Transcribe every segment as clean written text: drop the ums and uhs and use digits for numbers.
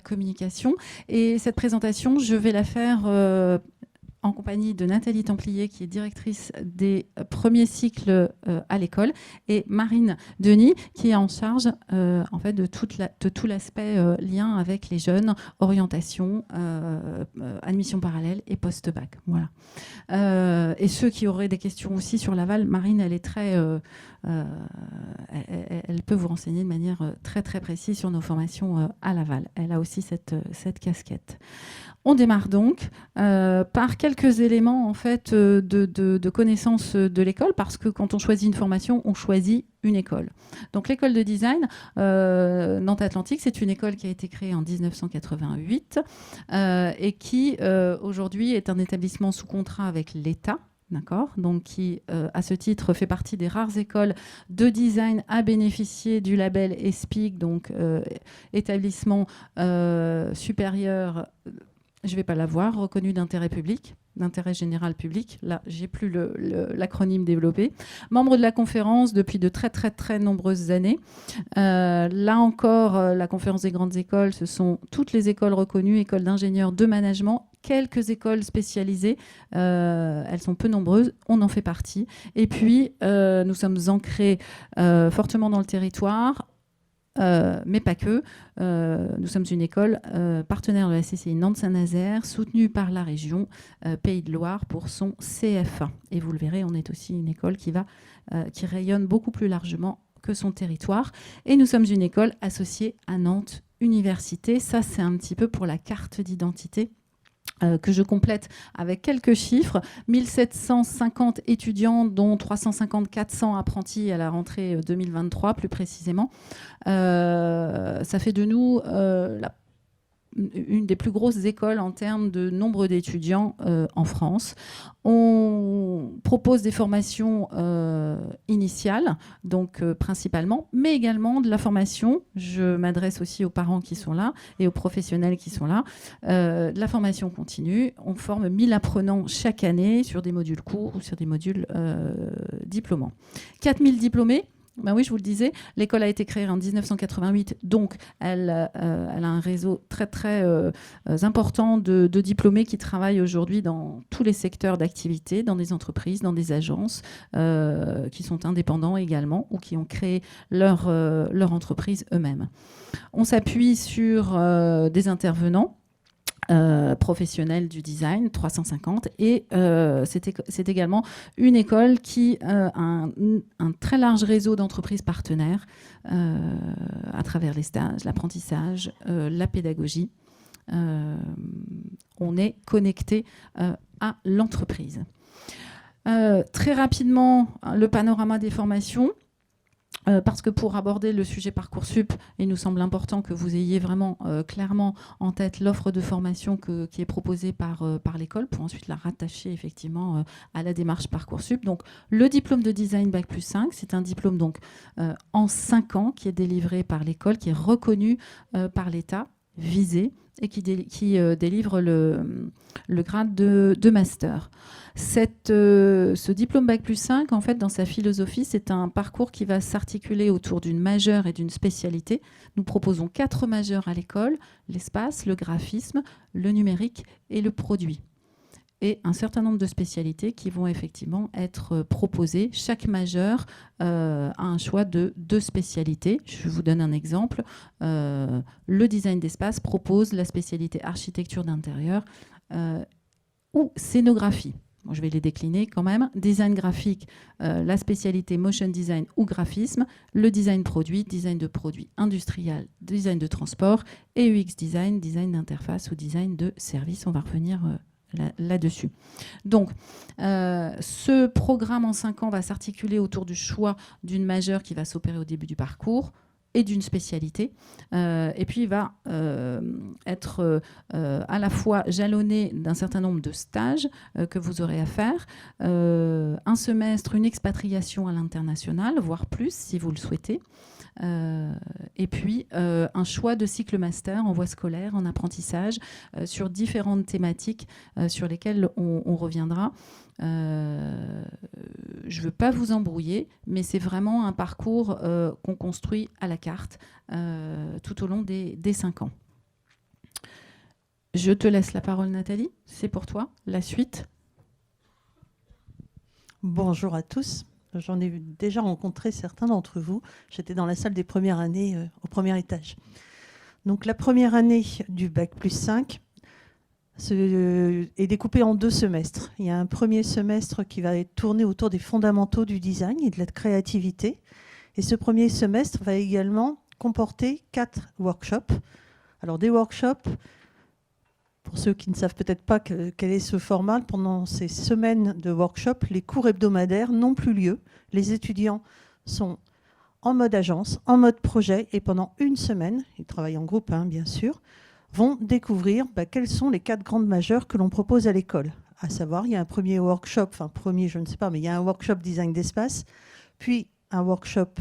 communication. Et cette présentation, je vais la faire en compagnie de Nathalie Templier, qui est directrice des premiers cycles à l'école, et Marine Denis, qui est en charge en fait, de tout l'aspect lien avec les jeunes, orientation, admission parallèle et post-bac. Voilà. Et ceux qui auraient des questions aussi sur Laval, Marine, elle est très... elle peut vous renseigner de manière très très précise sur nos formations à Laval. Elle a aussi cette casquette. On démarre donc par quelques éléments en fait, de connaissance de l'école, parce que quand on choisit une formation, on choisit une école. Donc l'école de design Nantes Atlantique, c'est une école qui a été créée en 1988 et qui aujourd'hui est un établissement sous contrat avec l'État. D'accord, donc qui, à ce titre, fait partie des rares écoles de design à bénéficier du label ESPIC, donc établissement supérieur, je ne vais pas l'avoir, reconnu d'intérêt public, d'intérêt général public. Là, j'ai plus l'acronyme développé. Membre de la conférence depuis de très, très, très nombreuses années. Là encore, la conférence des grandes écoles, ce sont toutes les écoles reconnues, écoles d'ingénieurs, de management, quelques écoles spécialisées. Elles sont peu nombreuses, on en fait partie. Et puis, nous sommes ancrés fortement dans le territoire, mais pas que. Nous sommes une école partenaire de la CCI Nantes-Saint-Nazaire, soutenue par la région Pays de Loire pour son CFA. Et vous le verrez, on est aussi une école qui rayonne beaucoup plus largement que son territoire. Et nous sommes une école associée à Nantes Université. Ça, c'est un petit peu pour la carte d'identité que je complète avec quelques chiffres. 1750 étudiants, dont 350-400 apprentis à la rentrée 2023, plus précisément. Ça fait de nous une des plus grosses écoles en termes de nombre d'étudiants en France. On propose des formations initiales, donc principalement, mais également de la formation. Je m'adresse aussi aux parents qui sont là et aux professionnels qui sont là. De la formation continue. On forme 1000 apprenants chaque année sur des modules courts ou sur des modules diplômants. 4000 diplômés. Ben oui, je vous le disais, l'école a été créée en 1988, donc elle a un réseau très très important de diplômés qui travaillent aujourd'hui dans tous les secteurs d'activité, dans des entreprises, dans des agences, qui sont indépendants également ou qui ont créé leur entreprise eux-mêmes. On s'appuie sur des intervenants professionnels du design, 350, et c'est également une école qui a un très large réseau d'entreprises partenaires à travers les stages, l'apprentissage, la pédagogie. On est connecté à l'entreprise. Très rapidement, le panorama des formations. Parce que pour aborder le sujet Parcoursup, il nous semble important que vous ayez vraiment clairement en tête l'offre de formation qui est proposée par l'école pour ensuite la rattacher effectivement à la démarche Parcoursup. Donc le diplôme de design Bac+5, c'est un diplôme donc en 5 ans qui est délivré par l'école, qui est reconnu par l'État, visé, et qui délivre le grade de master. Ce diplôme Bac+5, en fait, dans sa philosophie, c'est un parcours qui va s'articuler autour d'une majeure et d'une spécialité. Nous proposons 4 majeures à l'école: l'espace, le graphisme, le numérique et le produit. Et un certain nombre de spécialités qui vont effectivement être proposées. Chaque majeur a un choix de 2 spécialités. Je vous donne un exemple. Le design d'espace propose la spécialité architecture d'intérieur ou scénographie. Bon, je vais les décliner quand même. Design graphique, la spécialité motion design ou graphisme, le design produit, design de produits industriels, design de transport, et UX design, design d'interface ou design de service. On va revenir là-dessus. Donc, ce programme en 5 ans va s'articuler autour du choix d'une majeure qui va s'opérer au début du parcours et d'une spécialité. Et puis, il va être à la fois jalonné d'un certain nombre de stages que vous aurez à faire, un semestre, une expatriation à l'international, voire plus si vous le souhaitez. Et puis un choix de cycle master en voie scolaire, en apprentissage, sur différentes thématiques sur lesquelles on reviendra. Je ne veux pas vous embrouiller, mais c'est vraiment un parcours qu'on construit à la carte tout au long des 5 ans. Je te laisse la parole, Nathalie. C'est pour toi, la suite. Bonjour à tous. J'en ai déjà rencontré certains d'entre vous. J'étais dans la salle des premières années au premier étage. Donc la première année du Bac plus 5 est découpée en 2 semestres. Il y a un premier semestre qui va être tourné autour des fondamentaux du design et de la créativité. Et ce premier semestre va également comporter 4 workshops. Alors des workshops, pour ceux qui ne savent peut-être pas quel est ce format, pendant ces semaines de workshop, les cours hebdomadaires n'ont plus lieu. Les étudiants sont en mode agence, en mode projet, et pendant une semaine, ils travaillent en groupe bien sûr, vont découvrir quelles sont les 4 grandes majeures que l'on propose à l'école. À savoir, il y a un premier workshop, je ne sais pas, mais il y a un workshop design d'espace, puis un workshop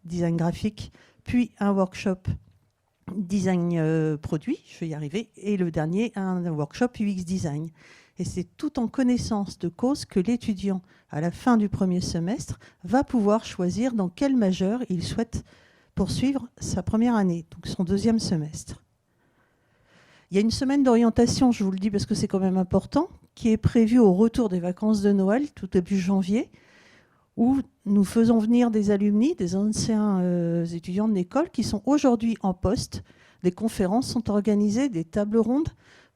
design graphique, puis un workshop design produit, je vais y arriver, et le dernier, un workshop UX design. Et c'est tout en connaissance de cause que l'étudiant, à la fin du premier semestre, va pouvoir choisir dans quel majeur il souhaite poursuivre sa première année, donc son 2e semestre. Il y a une semaine d'orientation, je vous le dis parce que c'est quand même important, qui est prévue au retour des vacances de Noël, tout début janvier, où nous faisons venir des alumni, des anciens étudiants de l'école qui sont aujourd'hui en poste. Des conférences sont organisées, des tables rondes,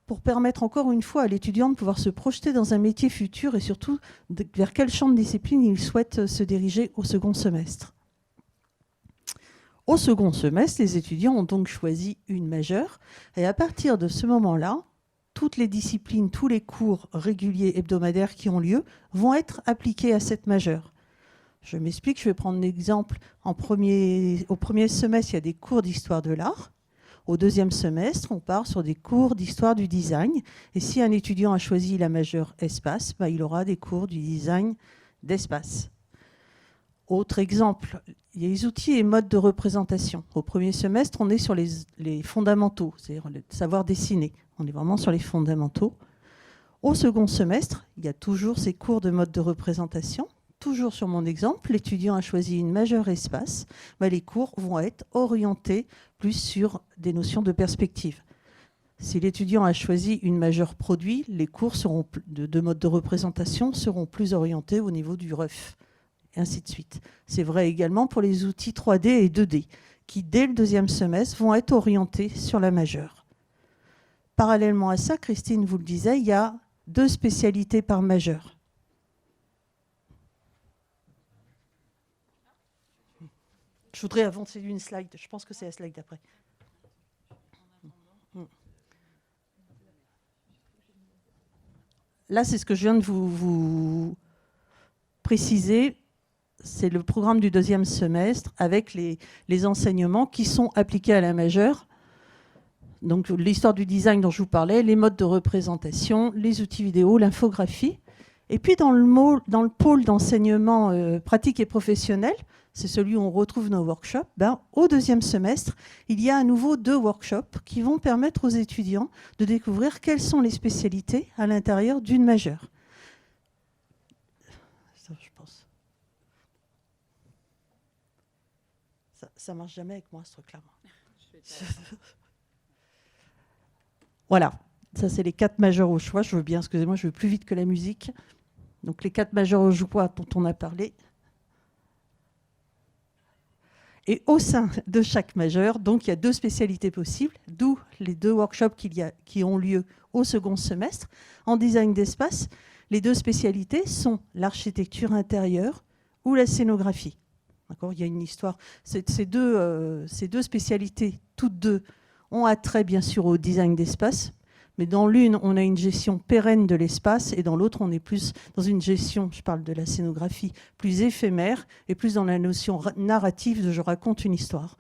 pour permettre encore une fois à l'étudiant de pouvoir se projeter dans un métier futur et surtout vers quel champ de discipline il souhaite se diriger au second semestre. Au second semestre, les étudiants ont donc choisi une majeure et à partir de ce moment-là, toutes les disciplines, tous les cours réguliers hebdomadaires qui ont lieu vont être appliqués à cette majeure. Je m'explique, je vais prendre l'exemple. Au premier semestre, il y a des cours d'histoire de l'art. Au 2e semestre, on part sur des cours d'histoire du design. Et si un étudiant a choisi la majeure espace, il aura des cours du design d'espace. Autre exemple, il y a les outils et modes de représentation. Au premier semestre, on est sur les fondamentaux, c'est-à-dire le savoir dessiner. On est vraiment sur les fondamentaux. Au second semestre, il y a toujours ces cours de mode de représentation. Toujours sur mon exemple, l'étudiant a choisi une majeure espace. Les cours vont être orientés plus sur des notions de perspective. Si l'étudiant a choisi une majeure produit, les cours de mode de représentation seront plus orientés au niveau du REF. Et ainsi de suite. C'est vrai également pour les outils 3D et 2D, qui dès le 2e semestre vont être orientés sur la majeure. Parallèlement à ça, Christine vous le disait, il y a 2 spécialités par majeure. Je voudrais avancer une slide, je pense que c'est la slide d'après. Là, c'est ce que je viens de vous préciser. C'est le programme du 2e semestre avec les enseignements qui sont appliqués à la majeure. Donc l'histoire du design dont je vous parlais, les modes de représentation, les outils vidéo, l'infographie. Et puis dans le pôle d'enseignement pratique et professionnel, c'est celui où on retrouve nos workshops, au 2e semestre, il y a à nouveau 2 workshops qui vont permettre aux étudiants de découvrir quelles sont les spécialités à l'intérieur d'une majeure. Ça, je pense. Ça marche jamais avec moi, ce truc-là. Voilà, ça c'est les 4 majeures au choix. Je veux bien, excusez-moi, je veux plus vite que la musique. Donc les 4 majeures au choix dont on a parlé. Et au sein de chaque majeure, donc il y a 2 spécialités possibles, d'où les 2 workshops qui ont lieu au second semestre. En design d'espace, les 2 spécialités sont l'architecture intérieure ou la scénographie. D'accord, il y a une histoire. Ces deux spécialités, toutes 2, ont attrait bien sûr au design d'espace, mais dans l'une, on a une gestion pérenne de l'espace et dans l'autre, on est plus dans une gestion, je parle de la scénographie, plus éphémère et plus dans la notion narrative de je raconte une histoire.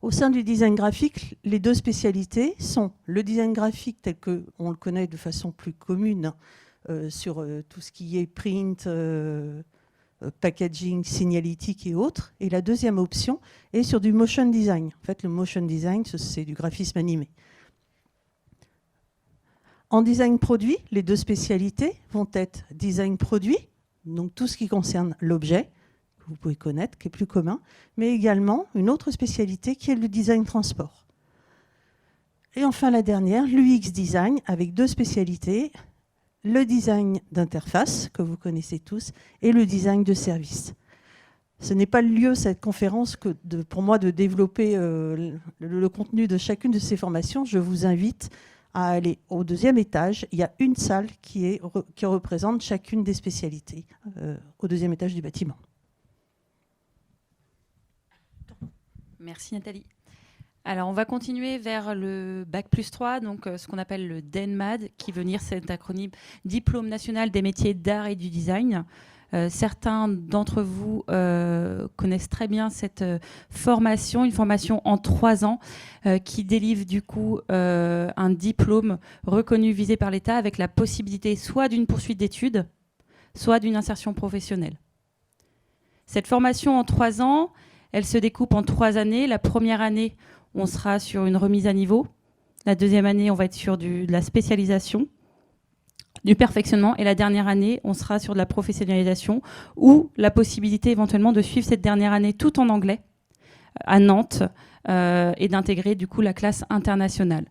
Au sein du design graphique, les 2 spécialités sont le design graphique tel qu'on le connaît de façon plus commune sur tout ce qui est print, packaging, signalétique et autres. Et la deuxième option est sur du motion design. En fait, le motion design, c'est du graphisme animé. En design produit, les 2 spécialités vont être design produit, donc tout ce qui concerne l'objet, que vous pouvez connaître, qui est plus commun, mais également une autre spécialité qui est le design transport. Et enfin la dernière, l'UX design, avec 2 spécialités, le design d'interface, que vous connaissez tous, et le design de service. Ce n'est pas le lieu, cette conférence, pour moi de développer le contenu de chacune de ces formations. Je vous invite à aller au 2e étage. Il y a une salle qui représente chacune des spécialités au 2e étage du bâtiment. Merci Nathalie. Alors, on va continuer vers le Bac+3, donc ce qu'on appelle le DENMAD, qui veut dire cet acronyme Diplôme national des métiers d'art et du design. Certains d'entre vous connaissent très bien cette formation, une formation en 3 ans qui délivre du coup un diplôme reconnu, visé par l'État, avec la possibilité soit d'une poursuite d'études, soit d'une insertion professionnelle. Cette formation en 3 ans, elle se découpe en 3 années. La première année, on sera sur une remise à niveau. La 2e année, on va être sur de la spécialisation, du perfectionnement. Et la dernière année, on sera sur de la professionnalisation ou la possibilité éventuellement de suivre cette dernière année tout en anglais à Nantes et d'intégrer du coup la classe internationale.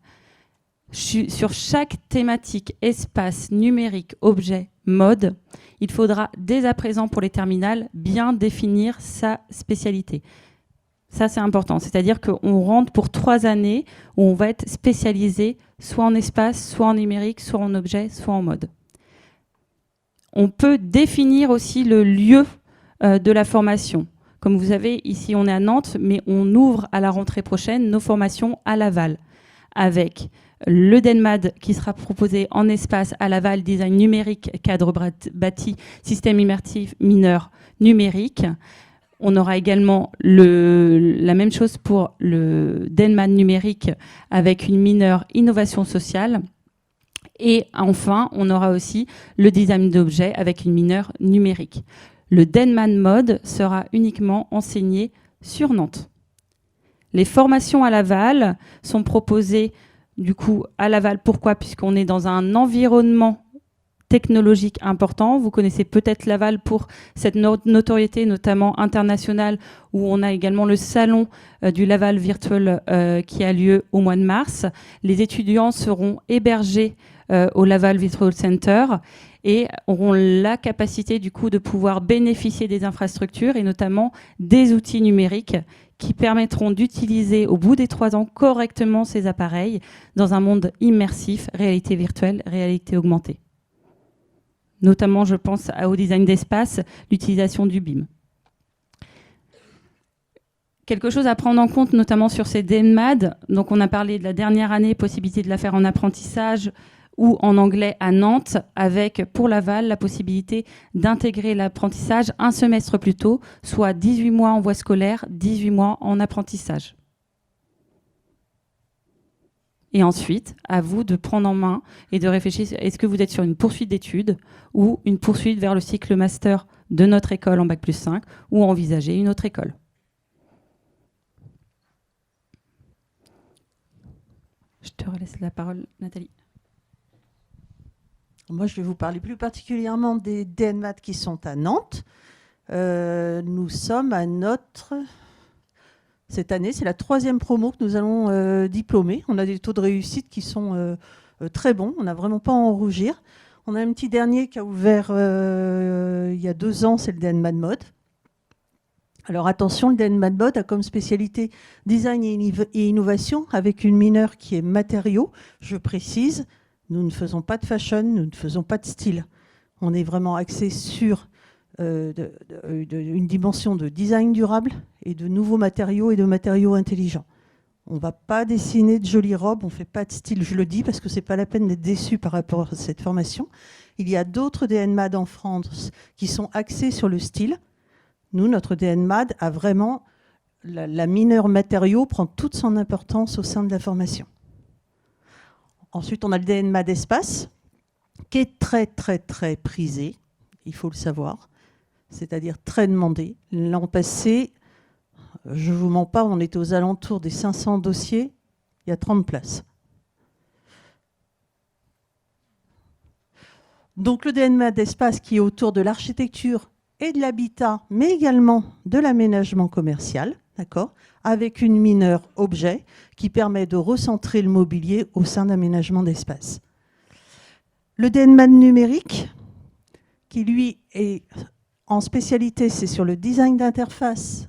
Sur chaque thématique, espace, numérique, objet, mode, il faudra dès à présent pour les terminales bien définir sa spécialité. Ça, c'est important. C'est-à-dire qu'on rentre pour 3 années où on va être spécialisé soit en espace, soit en numérique, soit en objet, soit en mode. On peut définir aussi le lieu de la formation. Comme vous savez, ici, on est à Nantes, mais on ouvre à la rentrée prochaine nos formations à Laval, avec le DENMAD qui sera proposé en espace à Laval, design numérique, cadre bâti, système immersif mineur numérique. On aura également la même chose pour le DENMAD numérique avec une mineure innovation sociale. Et enfin, on aura aussi le design d'objets avec une mineure numérique. Le DENMAD mode sera uniquement enseigné sur Nantes. Les formations à Laval sont proposées du coup à Laval. Pourquoi ? Puisqu'on est dans un environnement technologique important. Vous connaissez peut-être Laval pour cette notoriété, notamment internationale, où on a également le salon du Laval Virtual qui a lieu au mois de mars. Les étudiants seront hébergés au Laval Virtual Center et auront la capacité du coup de pouvoir bénéficier des infrastructures et notamment des outils numériques qui permettront d'utiliser au bout des 3 ans correctement ces appareils dans un monde immersif, réalité virtuelle, réalité augmentée. Notamment, je pense au design d'espace, l'utilisation du BIM. Quelque chose à prendre en compte, notamment sur ces DENMAD. Donc, on a parlé de la dernière année, possibilité de la faire en apprentissage ou en anglais à Nantes, avec pour Laval la possibilité d'intégrer l'apprentissage un semestre plus tôt, soit 18 mois en voie scolaire, 18 mois en apprentissage. Et ensuite, à vous de prendre en main et de réfléchir, est-ce que vous êtes sur une poursuite d'études ou une poursuite vers le cycle master de notre école en Bac+5 ou envisager une autre école. Je te relaisse la parole, Nathalie. Moi, je vais vous parler plus particulièrement des DENMAD qui sont à Nantes. Nous sommes à cette année, c'est la 3e promo que nous allons diplômer. On a des taux de réussite qui sont très bons. On n'a vraiment pas à en rougir. On a un petit dernier qui a ouvert il y a 2 ans, c'est le DENMAD Mode. Alors attention, le DENMAD Mode a comme spécialité design et innovation avec une mineure qui est matériaux. Je précise, nous ne faisons pas de fashion, nous ne faisons pas de style. On est vraiment axé sur une dimension de design durable et de nouveaux matériaux et de matériaux intelligents. On ne va pas dessiner de jolies robes, on ne fait pas de style, je le dis parce que ce n'est pas la peine d'être déçu par rapport à cette formation. Il y a d'autres DENMAD en France qui sont axés sur le style. Nous, notre DENMAD a vraiment, la mineure matériaux prend toute son importance au sein de la formation. Ensuite, on a le DENMAD espace, qui est très, très, très prisé, il faut le savoir, c'est-à-dire très demandé. L'an passé, je ne vous mens pas, on était aux alentours des 500 dossiers, il y a 30 places. Donc le DENMAD espace qui est autour de l'architecture et de l'habitat, mais également de l'aménagement commercial. d'accord, avec une mineure objet qui permet de recentrer le mobilier au sein d'aménagement d'espace. Le DNMAD numérique, qui lui est en spécialité, c'est sur le design d'interface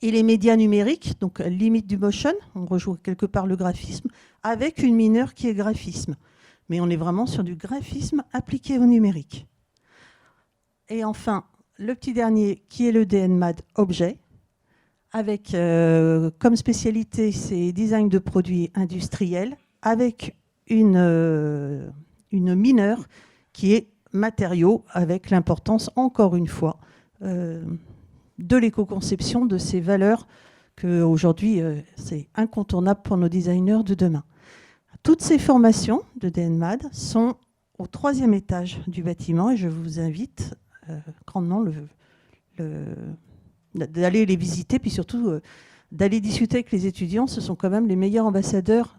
et les médias numériques, donc limite du motion, on rejoue quelque part le graphisme, avec une mineure qui est graphisme. Mais on est vraiment sur du graphisme appliqué au numérique. Et enfin, le petit dernier, qui est le DNMAD objet, avec comme spécialité, c'est design de produits industriels, avec une mineure qui est matériaux, avec l'importance, encore une fois, de l'éco-conception de ces valeurs qu'aujourd'hui, c'est incontournable pour nos designers de demain. Toutes ces formations de DNMAD sont au 3e étage du bâtiment et je vous invite grandement d'aller les visiter, puis surtout d'aller discuter avec les étudiants. Ce sont quand même les meilleurs ambassadeurs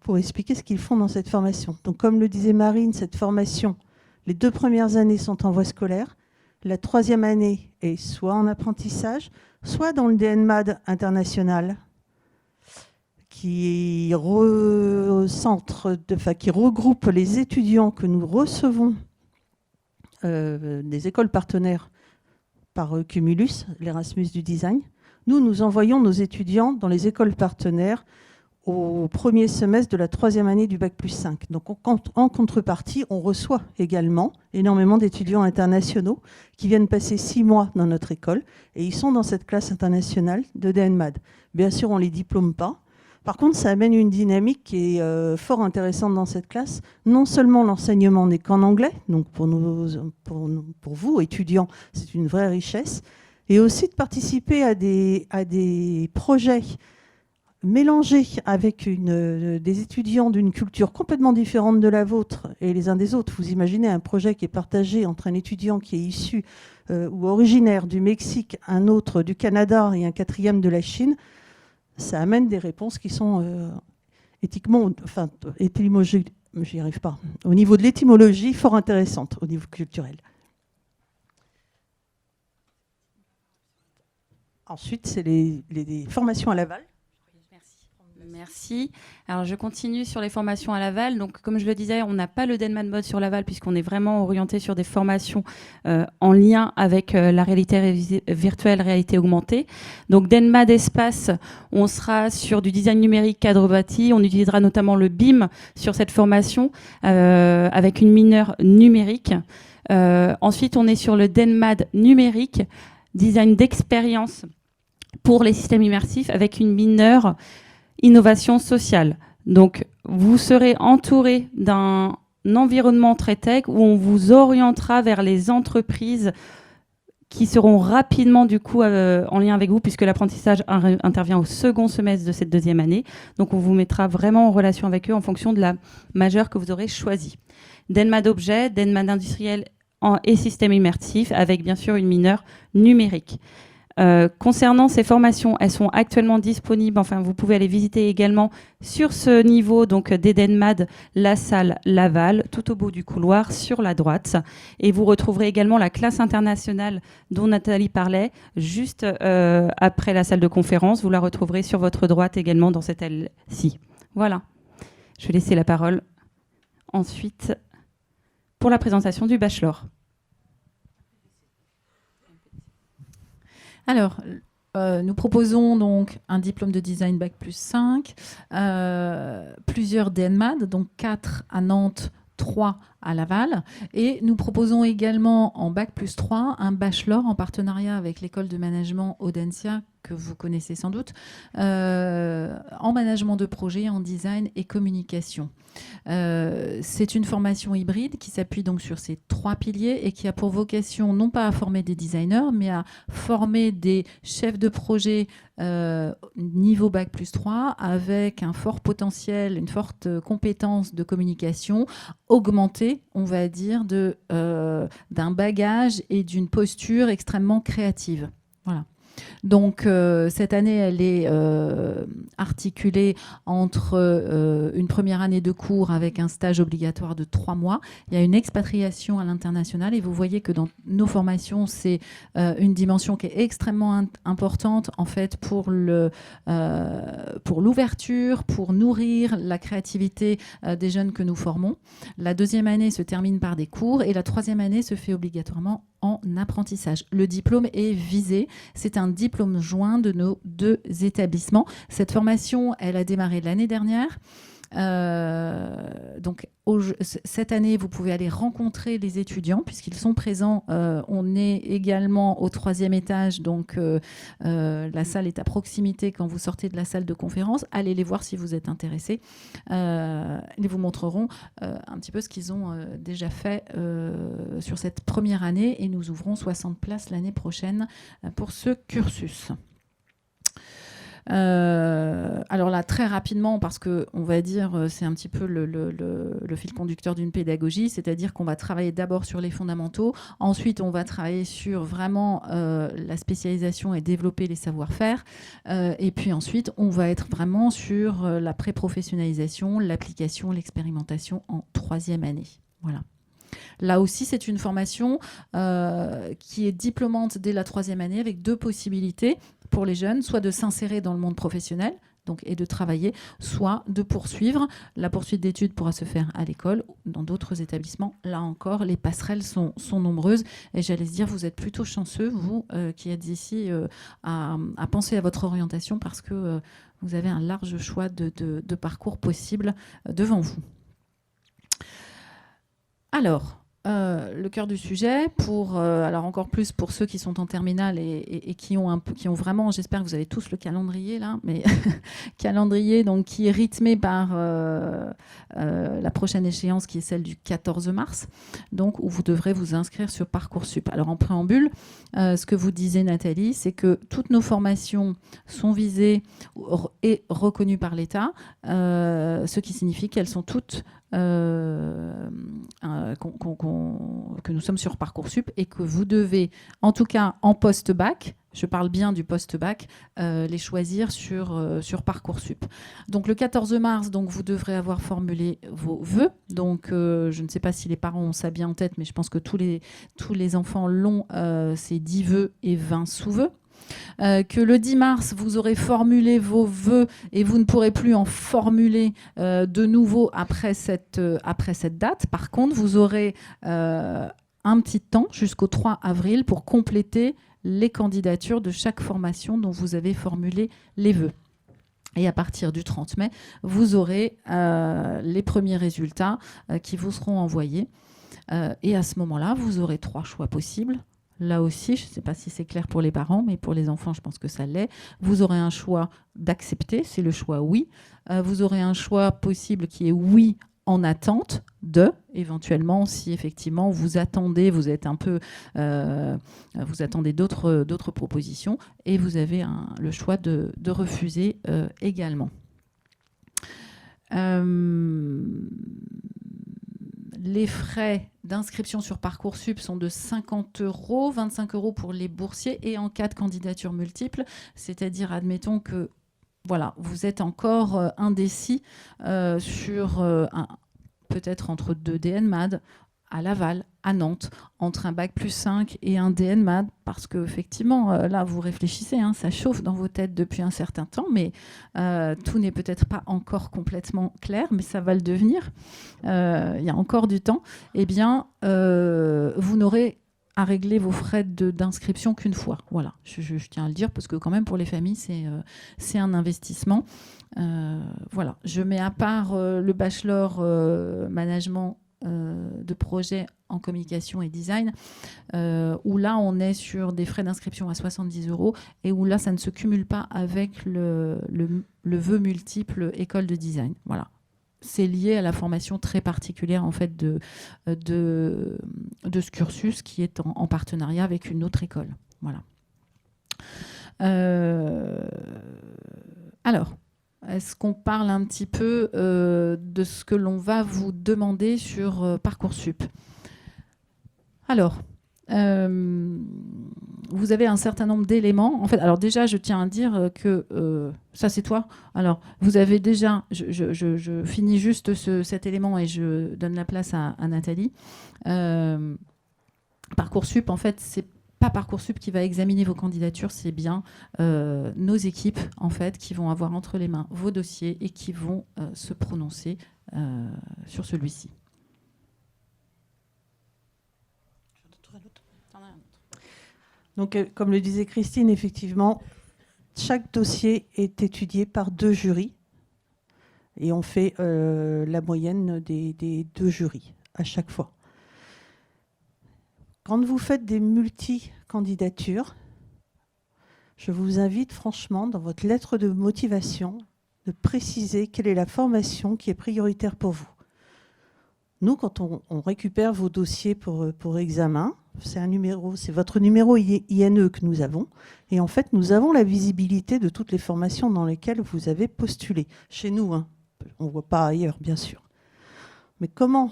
pour expliquer ce qu'ils font dans cette formation. Donc, comme le disait Marine, cette formation, les 2 premières années sont en voie scolaire. La 3e année est soit en apprentissage, soit dans le DNMAD international, qui regroupe les étudiants que nous recevons des écoles partenaires par Cumulus, l'Erasmus du design. Nous envoyons nos étudiants dans les écoles partenaires au 1er semestre de la 3e année du Bac+5. Donc en contrepartie, on reçoit également énormément d'étudiants internationaux qui viennent passer 6 mois dans notre école et ils sont dans cette classe internationale de DNMAD. Bien sûr, on ne les diplôme pas. Par contre, ça amène une dynamique qui est fort intéressante dans cette classe. Non seulement l'enseignement n'est qu'en anglais, donc pour vous, étudiants, c'est une vraie richesse, et aussi de participer à des projets mélangés avec des étudiants d'une culture complètement différente de la vôtre et les uns des autres. Vous imaginez un projet qui est partagé entre un étudiant qui est issu ou originaire du Mexique, un autre du Canada et un 4e de la Chine. Ça amène des réponses qui sont étymologiques, j'y arrive pas, au niveau de l'étymologie, fort intéressantes au niveau culturel. Ensuite, c'est les formations à Laval. Merci. Alors, je continue sur les formations à Laval. Donc, comme je le disais, on n'a pas le DNMAD Mode sur Laval puisqu'on est vraiment orienté sur des formations en lien avec la réalité virtuelle, réalité augmentée. Donc, DNMAD Espace, on sera sur du design numérique cadre bâti. On utilisera notamment le BIM sur cette formation avec une mineure numérique. Ensuite, on est sur le DNMAD numérique, design d'expérience pour les systèmes immersifs avec une mineure innovation sociale. Donc, vous serez entouré d'un environnement très tech où on vous orientera vers les entreprises qui seront rapidement du coup en lien avec vous puisque l'apprentissage intervient au 2e semestre de cette 2e année. Donc, on vous mettra vraiment en relation avec eux en fonction de la majeure que vous aurez choisie. DNMAD objet, DNMAD industriel et système immersif avec bien sûr une mineure numérique. Concernant ces formations, elles sont actuellement disponibles, enfin vous pouvez aller visiter également sur ce niveau donc d'EdenMAD, la salle Laval, tout au bout du couloir sur la droite. Et vous retrouverez également la classe internationale dont Nathalie parlait, juste après la salle de conférence. Vous la retrouverez sur votre droite également dans cette aile-ci. Voilà, je vais laisser la parole ensuite pour la présentation du bachelor. Alors, nous proposons donc un diplôme de design Bac+5, plusieurs DNMAD, donc 4 à Nantes, 3 à Laval. Et nous proposons également en Bac+3 un bachelor en partenariat avec l'école de management Audencia, que vous connaissez sans doute, en management de projet, en design et communication. C'est une formation hybride qui s'appuie donc sur ces 3 piliers et qui a pour vocation non pas à former des designers, mais à former des chefs de projet niveau Bac+3 avec un fort potentiel, une forte compétence de communication augmentée, on va dire, d'un bagage et d'une posture extrêmement créative. Voilà. Donc, cette année, elle est articulée entre une première année de cours avec un stage obligatoire de 3 mois. Il y a une expatriation à l'international et vous voyez que dans nos formations, c'est une dimension qui est extrêmement importante en fait pour l'ouverture, pour nourrir la créativité des jeunes que nous formons. La deuxième année se termine par des cours et la troisième année se fait obligatoirement en apprentissage. Le diplôme est visé. C'est un diplôme joint de nos 2 établissements. Cette formation, elle a démarré l'année dernière. Donc, cette année, vous pouvez aller rencontrer les étudiants puisqu'ils sont présents. On est également au 3e étage, donc la salle est à proximité quand vous sortez de la salle de conférence. Allez les voir si vous êtes intéressés. Ils vous montreront un petit peu ce qu'ils ont déjà fait sur cette première année et nous ouvrons 60 places l'année prochaine pour ce cursus. Alors là, très rapidement, parce que on va dire, c'est un petit peu le fil conducteur d'une pédagogie, c'est-à-dire qu'on va travailler d'abord sur les fondamentaux, ensuite on va travailler sur vraiment la spécialisation et développer les savoir-faire, et puis ensuite on va être vraiment sur la pré-professionnalisation, l'application, l'expérimentation en 3e année. Voilà. Là aussi, c'est une formation qui est diplômante dès la 3e année avec 2 possibilités pour les jeunes, soit de s'insérer dans le monde professionnel et de travailler, soit de poursuivre. La poursuite d'études pourra se faire à l'école, dans d'autres établissements. Là encore, les passerelles sont nombreuses. Et j'allais dire, vous êtes plutôt chanceux, vous qui êtes ici, à penser à votre orientation parce que vous avez un large choix de parcours possibles devant vous. Alors, le cœur du sujet, alors encore plus pour ceux qui sont en terminale et qui ont vraiment, j'espère que vous avez tous le calendrier là, mais calendrier donc, qui est rythmé par la prochaine échéance qui est celle du 14 mars, donc où vous devrez vous inscrire sur Parcoursup. Alors en préambule, ce que vous disait Nathalie, c'est que toutes nos formations sont visées et reconnues par l'État, ce qui signifie qu'elles sont toutes que nous sommes sur Parcoursup et que vous devez, en tout cas en post-bac, je parle bien du post-bac, les choisir sur Parcoursup. Donc le 14 mars, donc, vous devrez avoir formulé vos vœux. Donc je ne sais pas si les parents ont ça bien en tête, mais je pense que tous les enfants l'ont, c'est 10 vœux et 20 sous-vœux. Que le 10 mars, vous aurez formulé vos vœux et vous ne pourrez plus en formuler de nouveau après cette date. Par contre, vous aurez un petit temps jusqu'au 3 avril pour compléter les candidatures de chaque formation dont vous avez formulé les vœux. Et à partir du 30 mai, vous aurez les premiers résultats qui vous seront envoyés. Et à ce moment-là, vous aurez 3 choix possibles. Là aussi, je ne sais pas si c'est clair pour les parents, mais pour les enfants, je pense que ça l'est. Vous aurez un choix d'accepter, c'est le choix oui. Vous aurez un choix possible qui est oui en attente de, éventuellement, si effectivement vous attendez, vous êtes un peu, vous attendez d'autres propositions, et vous avez le choix de refuser également. Les frais d'inscription sur Parcoursup sont de 50 €, 25 € pour les boursiers et en cas de candidature multiple, c'est-à-dire, admettons que voilà, vous êtes encore indécis sur peut-être entre 2 DNMAD à Laval, à Nantes, entre un bac+5 et un DNMAD, parce qu'effectivement, là, vous réfléchissez, hein, ça chauffe dans vos têtes depuis un certain temps, mais tout n'est peut-être pas encore complètement clair, mais ça va le devenir. Il y a encore du temps. Eh bien, vous n'aurez à régler vos frais d'inscription qu'une fois. Voilà, je tiens à le dire, parce que quand même, pour les familles, c'est un investissement. Voilà, je mets à part le bachelor management de projet en communication et design, où là on est sur des frais d'inscription à 70 € et où là ça ne se cumule pas avec le vœu multiple école de design. Voilà. C'est lié à la formation très particulière en fait de ce cursus qui est en partenariat avec une autre école. Voilà. Alors, est-ce qu'on parle un petit peu de ce que l'on va vous demander sur Parcoursup ? Alors, vous avez un certain nombre d'éléments. En fait, alors déjà, je tiens à dire que ça, c'est toi. Alors, vous avez déjà, je finis juste cet élément et je donne la place à Nathalie. Parcoursup, en fait, c'est pas Parcoursup qui va examiner vos candidatures, c'est bien nos équipes, en fait, qui vont avoir entre les mains vos dossiers et qui vont se prononcer sur celui-ci. Donc, comme le disait Christine, effectivement, chaque dossier est étudié par 2 jurys et on fait la moyenne des 2 jurys à chaque fois. Quand vous faites des multi-candidatures, je vous invite franchement, dans votre lettre de motivation, de préciser quelle est la formation qui est prioritaire pour vous. Nous, quand on récupère vos dossiers pour examen, c'est votre numéro INE que nous avons. Et en fait, nous avons la visibilité de toutes les formations dans lesquelles vous avez postulé. Chez nous, hein. On ne voit pas ailleurs, bien sûr. Mais comment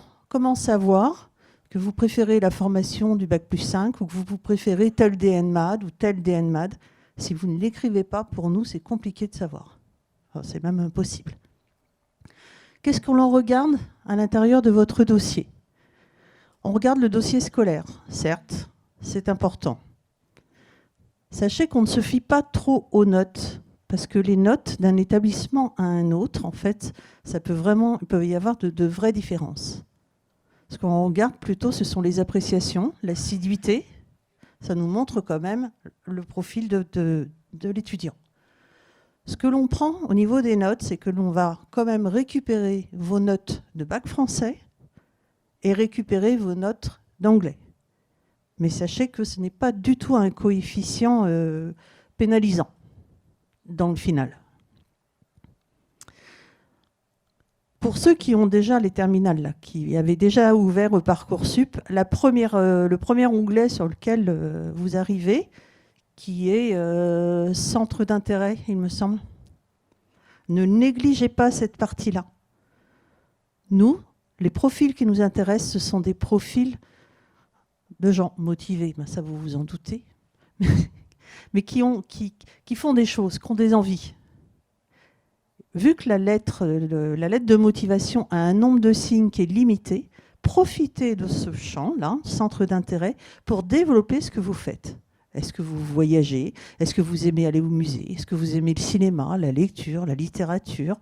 savoir que vous préférez la formation du Bac+5 ou que vous préférez tel DNMAD ou tel DNMAD? Si vous ne l'écrivez pas, pour nous, c'est compliqué de savoir. Alors, c'est même impossible. Qu'est-ce qu'on en regarde à l'intérieur de votre dossier? On regarde le dossier scolaire, certes, c'est important. Sachez qu'on ne se fie pas trop aux notes, parce que les notes d'un établissement à un autre, en fait, il peut y avoir de vraies différences. Ce qu'on regarde plutôt, ce sont les appréciations, l'assiduité. Ça nous montre quand même le profil de l'étudiant. Ce que l'on prend au niveau des notes, c'est que l'on va quand même récupérer vos notes de bac français et récupérer vos notes d'anglais. Mais sachez que ce n'est pas du tout un coefficient pénalisant dans le final. Pour ceux qui ont déjà les terminales, là, qui avaient déjà ouvert Parcoursup, le premier onglet sur lequel vous arrivez, qui est centre d'intérêt, il me semble. Ne négligez pas cette partie-là. Nous, les profils qui nous intéressent, ce sont des profils de gens motivés, ben ça vous vous en doutez, mais qui font des choses, qui ont des envies. Vu que la lettre de motivation a un nombre de signes qui est limité, profitez de ce champ-là, centre d'intérêt, pour développer ce que vous faites. Est-ce que vous voyagez? Est-ce que vous aimez aller au musée? Est-ce que vous aimez le cinéma, la lecture, la littérature?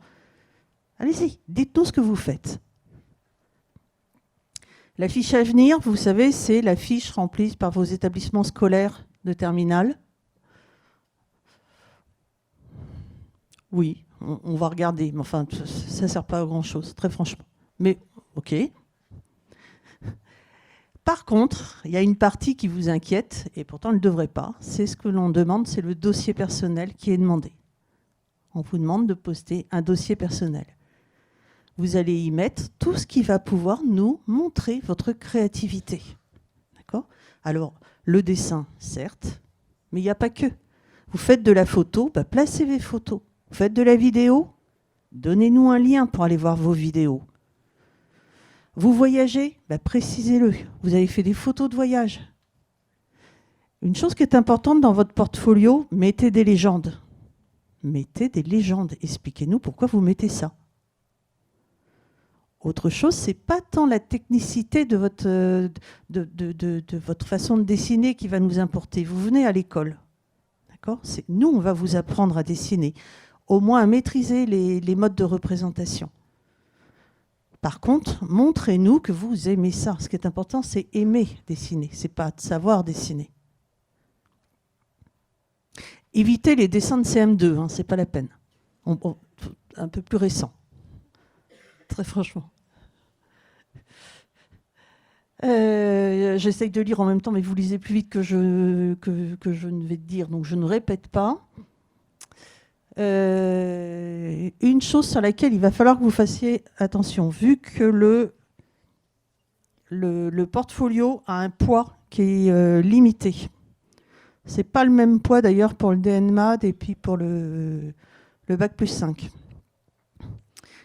Allez-y, dites-nous ce que vous faites. La fiche à venir, vous savez, c'est la fiche remplie par vos établissements scolaires de terminale. Oui, on va regarder, mais enfin, ça ne sert pas à grand-chose, très franchement. Mais, ok. Par contre, il y a une partie qui vous inquiète, et pourtant elle ne devrait pas. C'est ce que l'on demande, c'est le dossier personnel qui est demandé. On vous demande de poster un dossier personnel. Vous allez y mettre tout ce qui va pouvoir nous montrer votre créativité. D'accord ? Alors, le dessin, certes, mais il n'y a pas que. Vous faites de la photo, bah, placez vos photos. Vous faites de la vidéo, donnez-nous un lien pour aller voir vos vidéos. Vous voyagez, bah, précisez-le. Vous avez fait des photos de voyage. Une chose qui est importante dans votre portfolio, mettez des légendes. Mettez des légendes. Expliquez-nous pourquoi vous mettez ça. Autre chose, ce n'est pas tant la technicité de votre façon de dessiner qui va nous importer. Vous venez à l'école. D'accord ? Nous, on va vous apprendre à dessiner, au moins à maîtriser les modes de représentation. Par contre, montrez-nous que vous aimez ça. Ce qui est important, c'est aimer dessiner, ce n'est pas de savoir dessiner. Évitez les dessins de CM2, hein, ce n'est pas la peine. Un peu plus récent. Très franchement. J'essaye de lire en même temps, mais vous lisez plus vite que je ne vais dire, donc je ne répète pas. Une chose sur laquelle il va falloir que vous fassiez attention, vu que le portfolio a un poids qui est limité. Ce n'est pas le même poids d'ailleurs pour le DNMAD et puis pour le Bac+5.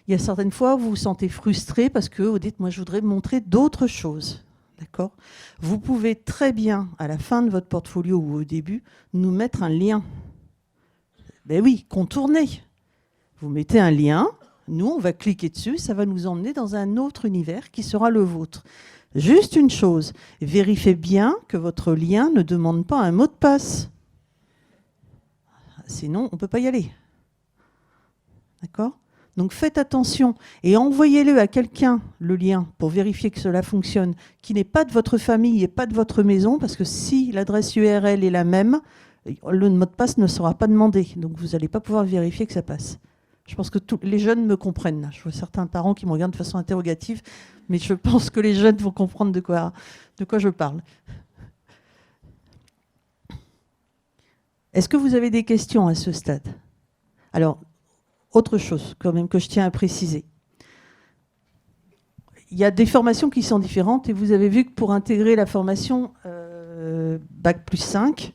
Il y a certaines fois où vous vous sentez frustré parce que vous dites « moi je voudrais montrer d'autres choses ». D'accord ? Vous pouvez très bien, à la fin de votre portfolio ou au début, nous mettre un lien. Ben oui, contourner. Vous mettez un lien, nous, on va cliquer dessus, ça va nous emmener dans un autre univers qui sera le vôtre. Juste une chose, vérifiez bien que votre lien ne demande pas un mot de passe. Sinon, on ne peut pas y aller. D'accord ? Donc faites attention et envoyez-le à quelqu'un, le lien, pour vérifier que cela fonctionne, qui n'est pas de votre famille et pas de votre maison, parce que si l'adresse URL est la même, le mot de passe ne sera pas demandé. Donc vous n'allez pas pouvoir vérifier que ça passe. Je pense que tous les jeunes me comprennent. Là. Je vois certains parents qui me regardent de façon interrogative, mais je pense que les jeunes vont comprendre de quoi je parle. Est-ce que vous avez des questions à ce stade ? Alors, autre chose quand même que je tiens à préciser. Il y a des formations qui sont différentes et vous avez vu que pour intégrer la formation Bac+5,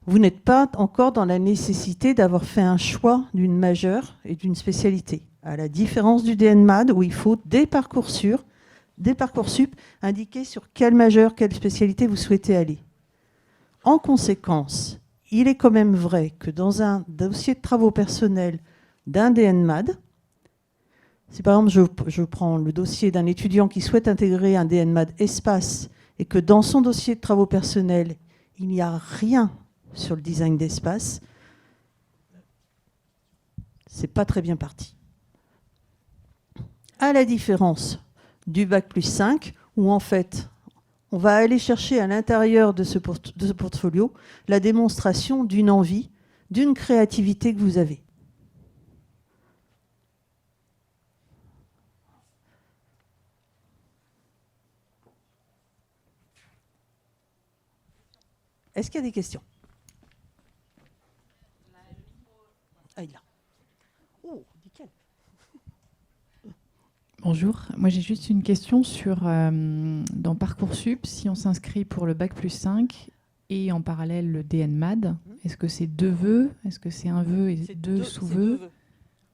vous n'êtes pas encore dans la nécessité d'avoir fait un choix d'une majeure et d'une spécialité. À la différence du DNMAD où il faut des Parcoursup indiquer sur quelle majeure, quelle spécialité vous souhaitez aller. En conséquence, il est quand même vrai que dans un dossier de travaux personnels d'un DNMAD, si par exemple je prends le dossier d'un étudiant qui souhaite intégrer un DNMAD espace et que dans son dossier de travaux personnels, il n'y a rien sur le design d'espace, c'est pas très bien parti. À la différence du Bac+5, où en fait, on va aller chercher à l'intérieur de ce portfolio la démonstration d'une envie, d'une créativité que vous avez. Est-ce qu'il y a des questions ? Ah, il est là. Oh, nickel. Bonjour, moi j'ai juste une question sur dans Parcoursup, si on s'inscrit pour le Bac+5 et en parallèle le DNMAD, est-ce que c'est 2 vœux ? Est-ce que c'est un vœu et deux sous-vœux ?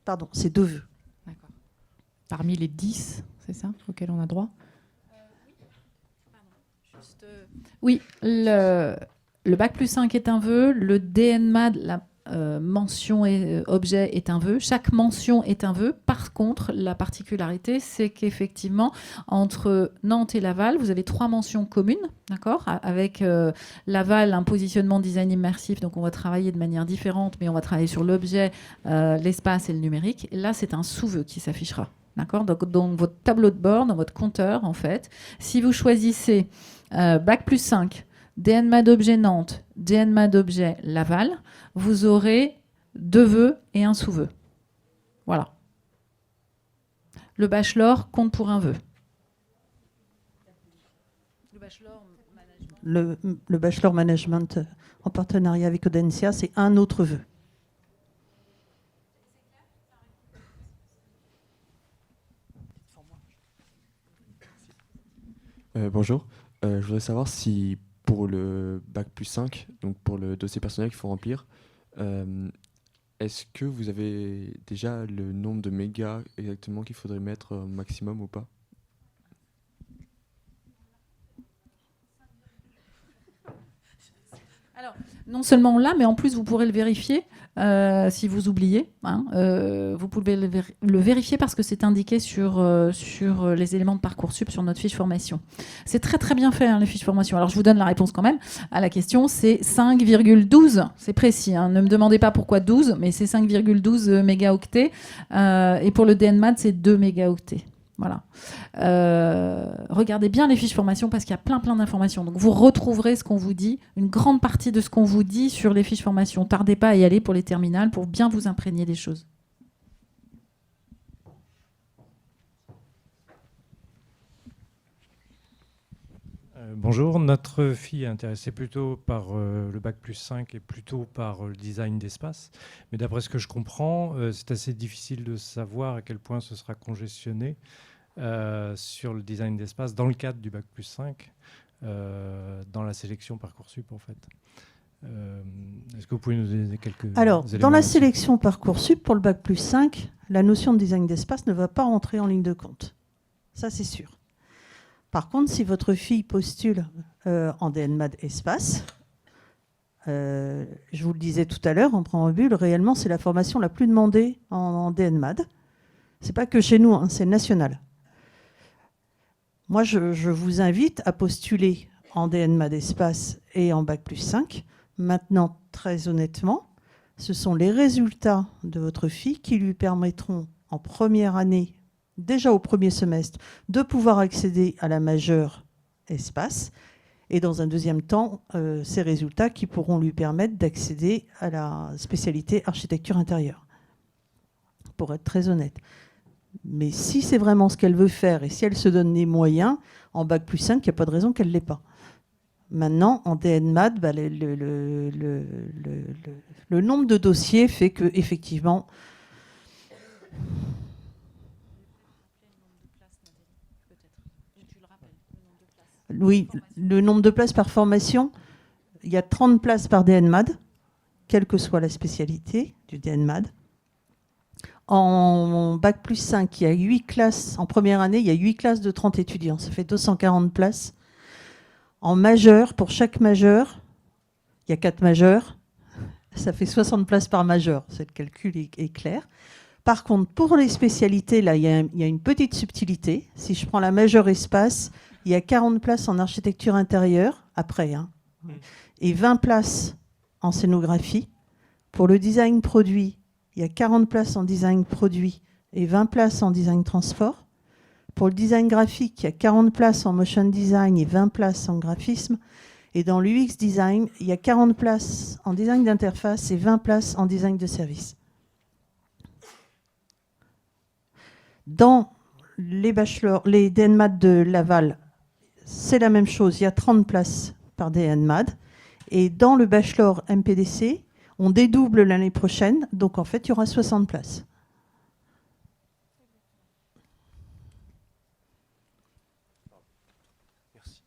Pardon, c'est 2 vœux. D'accord. Parmi les 10, c'est ça, auxquels on a droit ? Oui, le Bac+5 est un vœu, le DNMAD, la mention et objet est un vœu. Chaque mention est un vœu. Par contre, la particularité, c'est qu'effectivement, entre Nantes et Laval, vous avez 3 mentions communes, d'accord ? Avec Laval, un positionnement design immersif, donc on va travailler de manière différente, mais on va travailler sur l'objet, l'espace et le numérique. Et là, c'est un sous-vœu qui s'affichera. D'accord ? Donc, dans votre tableau de bord, dans votre compteur, en fait, si vous choisissez Bac+5, DNMAD objet Nantes, DNMAD objet Laval, vous aurez 2 vœux et un sous-vœu. Voilà. Le bachelor compte pour un vœu. Le bachelor management en partenariat avec Audencia, c'est un autre vœu. Bonjour. Je voudrais savoir si pour le Bac+5, donc pour le dossier personnel qu'il faut remplir, est-ce que vous avez déjà le nombre de mégas exactement qu'il faudrait mettre au maximum ou pas ? Alors, non seulement on l'a, mais en plus vous pourrez le vérifier si vous oubliez. Vous pouvez le vérifier parce que c'est indiqué sur les éléments de Parcoursup, sur notre fiche formation. C'est très très bien fait, les fiches formation. Alors je vous donne la réponse quand même à la question, c'est 5,12. C'est précis, ne me demandez pas pourquoi 12, mais c'est 5,12 mégaoctets. Et pour le DNMAD, c'est 2 mégaoctets. Voilà. Regardez bien les fiches formation parce qu'il y a plein d'informations. Donc vous retrouverez ce qu'on vous dit, une grande partie de ce qu'on vous dit sur les fiches formation. Tardez pas à y aller pour les terminales pour bien vous imprégner des choses. Bonjour, notre fille est intéressée plutôt par le Bac+5 et plutôt par le design d'espace. Mais d'après ce que je comprends, c'est assez difficile de savoir à quel point ce sera congestionné sur le design d'espace dans le cadre du Bac+5, dans la sélection Parcoursup en fait. Est-ce que vous pouvez nous donner quelques Alors, éléments dans la là-dessus ? sélection Parcoursup, pour le Bac+5, la notion de design d'espace ne va pas rentrer en ligne de compte. Ça, c'est sûr. Par contre, si votre fille postule en DNMAD espace, je vous le disais tout à l'heure en préambule, réellement, c'est la formation la plus demandée en DNMAD. Ce n'est pas que chez nous, hein, c'est national. Moi, je vous invite à postuler en DNMAD espace et en Bac+5. Maintenant, très honnêtement, ce sont les résultats de votre fille qui lui permettront, en première année, déjà au premier semestre, de pouvoir accéder à la majeure espace. Et dans un deuxième temps, ces résultats qui pourront lui permettre d'accéder à la spécialité architecture intérieure, pour être très honnête. Mais si c'est vraiment ce qu'elle veut faire et si elle se donne les moyens, en Bac+5, il n'y a pas de raison qu'elle ne l'ait pas. Maintenant, en DNMAD, bah, le nombre de dossiers fait que, effectivement, oui, le nombre de places par formation, il y a 30 places par DNMAD, quelle que soit la spécialité du DNMAD. En Bac+5, il y a 8 classes. En première année, il y a 8 classes de 30 étudiants. Ça fait 240 places. En majeur, pour chaque majeur, il y a 4 majeurs. Ça fait 60 places par majeur. Ce calcul est clair. Par contre, pour les spécialités, là, il y a une petite subtilité. Si je prends la majeure espace, il y a 40 places en architecture intérieure, après, hein, et 20 places en scénographie. Pour le design produit, il y a 40 places en design produit et 20 places en design transport. Pour le design graphique, il y a 40 places en motion design et 20 places en graphisme. Et dans l'UX design, il y a 40 places en design d'interface et 20 places en design de service. Dans les bachelors, les DNMAD de Laval, c'est la même chose. Il y a 30 places par DNMAD. Et dans le bachelor MPDC, on dédouble l'année prochaine. Donc, en fait, il y aura 60 places. Merci.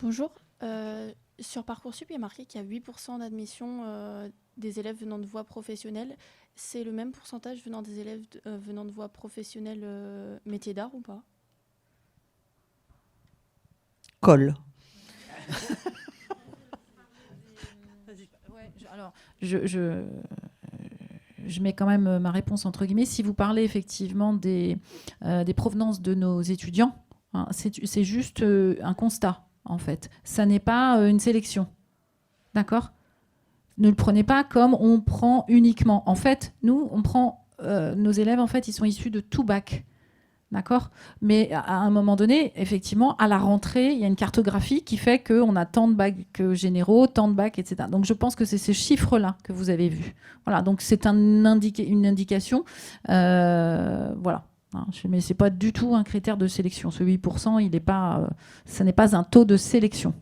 Bonjour. Sur Parcoursup, il y a marqué qu'il y a 8% d'admission des élèves venant de voies professionnelles. C'est le même pourcentage venant des élèves venant de voies professionnelles métiers d'art ou pas? Colle. Alors, je mets quand même ma réponse entre guillemets. Si vous parlez effectivement des provenances de nos étudiants, hein, c'est juste un constat, en fait. Ça n'est pas une sélection. D'accord ? Ne le prenez pas comme on prend uniquement. En fait, nous, on prend nos élèves, en fait, ils sont issus de tout bac. D'accord ? Mais à un moment donné, effectivement, à la rentrée, il y a une cartographie qui fait qu'on a tant de bacs généraux, tant de bacs, etc. Donc, je pense que c'est ces chiffres-là que vous avez vus. Voilà, donc c'est une indication. Voilà. Mais ce n'est pas du tout un critère de sélection. Ce 8%, il n'est pas, ça n'est pas un taux de sélection.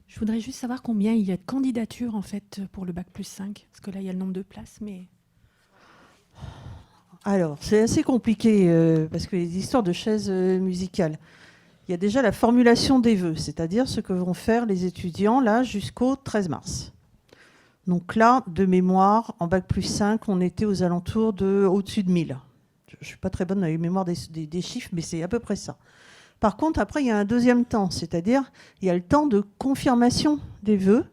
Je voudrais juste savoir combien il y a de candidatures en fait pour le Bac+5, parce que là il y a le nombre de places, mais... Alors, c'est assez compliqué parce que les histoires de chaises musicales, il y a déjà la formulation des vœux, c'est-à-dire ce que vont faire les étudiants là jusqu'au 13 mars. Donc là, de mémoire, en Bac+5, on était aux alentours de au-dessus de 1000. Je ne suis pas très bonne dans les mémoires des chiffres, mais c'est à peu près ça. Par contre, après, il y a un deuxième temps, c'est-à-dire il y a le temps de confirmation des vœux.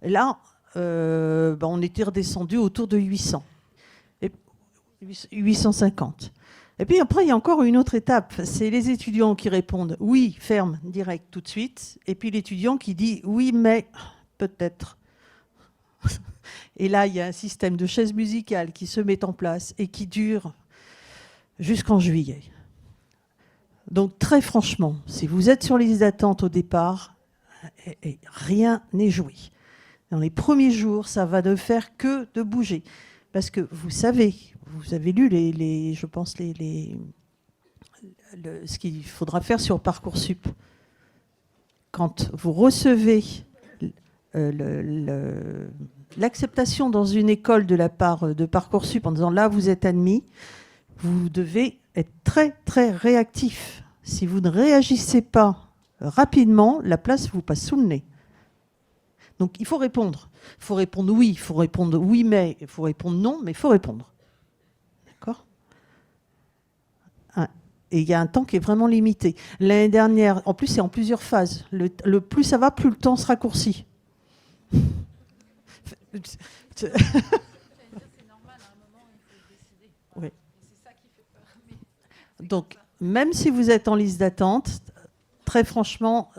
Là, on était redescendu autour de 800, 850. Et puis après, il y a encore une autre étape, c'est les étudiants qui répondent oui, ferme, direct, tout de suite, et puis l'étudiant qui dit oui, mais peut-être. Et là, il y a un système de chaises musicales qui se met en place et qui dure jusqu'en juillet. Donc très franchement, si vous êtes sur les listes d'attente au départ, rien n'est joué. Dans les premiers jours, ça va ne faire que de bouger. Parce que vous savez, vous avez lu je pense ce qu'il faudra faire sur Parcoursup. Quand vous recevez l'acceptation dans une école de la part de Parcoursup en disant là vous êtes admis, vous devez être très très réactif. Si vous ne réagissez pas rapidement, la place vous passe sous le nez. Donc il faut répondre. Il faut répondre oui, il faut répondre oui mais, il faut répondre non, mais il faut répondre. D'accord ? Et il y a un temps qui est vraiment limité. L'année dernière, en plus c'est en plusieurs phases. Le plus ça va, plus le temps se raccourcit. Oui. Donc, même si vous êtes en liste d'attente, très franchement,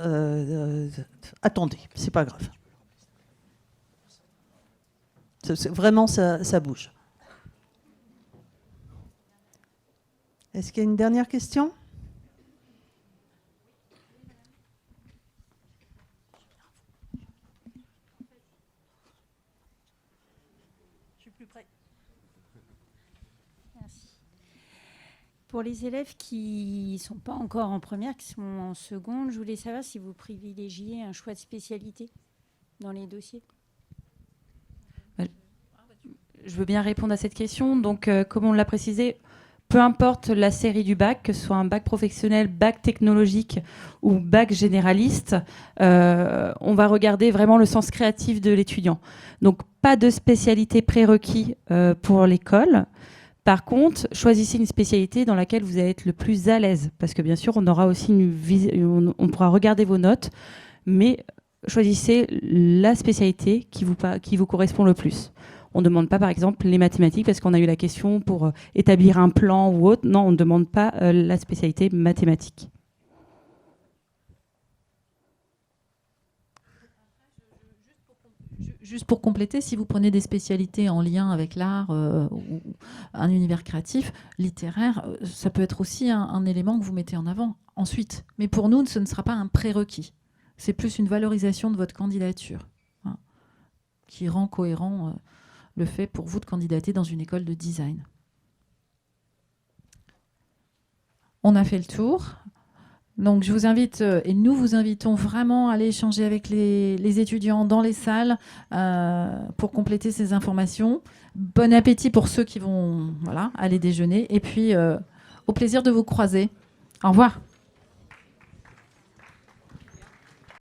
attendez, c'est pas grave. Vraiment, ça bouge. Est-ce qu'il y a une dernière question ? Pour les élèves qui ne sont pas encore en première, qui sont en seconde, je voulais savoir si vous privilégiez un choix de spécialité dans les dossiers. Je veux bien répondre à cette question. Donc, comme on l'a précisé, peu importe la série du bac, que ce soit un bac professionnel, bac technologique ou bac généraliste, on va regarder vraiment le sens créatif de l'étudiant. Donc, pas de spécialité prérequis pour l'école. Par contre, choisissez une spécialité dans laquelle vous allez être le plus à l'aise. Parce que bien sûr, on aura aussi on pourra regarder vos notes, mais choisissez la spécialité qui vous correspond le plus. On ne demande pas, par exemple, les mathématiques, parce qu'on a eu la question pour établir un plan ou autre. Non, on ne demande pas la spécialité mathématique. Juste pour compléter, si vous prenez des spécialités en lien avec l'art ou un univers créatif, littéraire, ça peut être aussi un élément que vous mettez en avant ensuite. Mais pour nous, ce ne sera pas un prérequis. C'est plus une valorisation de votre candidature, hein, qui rend cohérent le fait pour vous de candidater dans une école de design. On a fait le tour. Donc je vous invite, et nous vous invitons vraiment à aller échanger avec les étudiants dans les salles pour compléter ces informations. Bon appétit pour ceux qui vont aller déjeuner. Et puis au plaisir de vous croiser. Au revoir.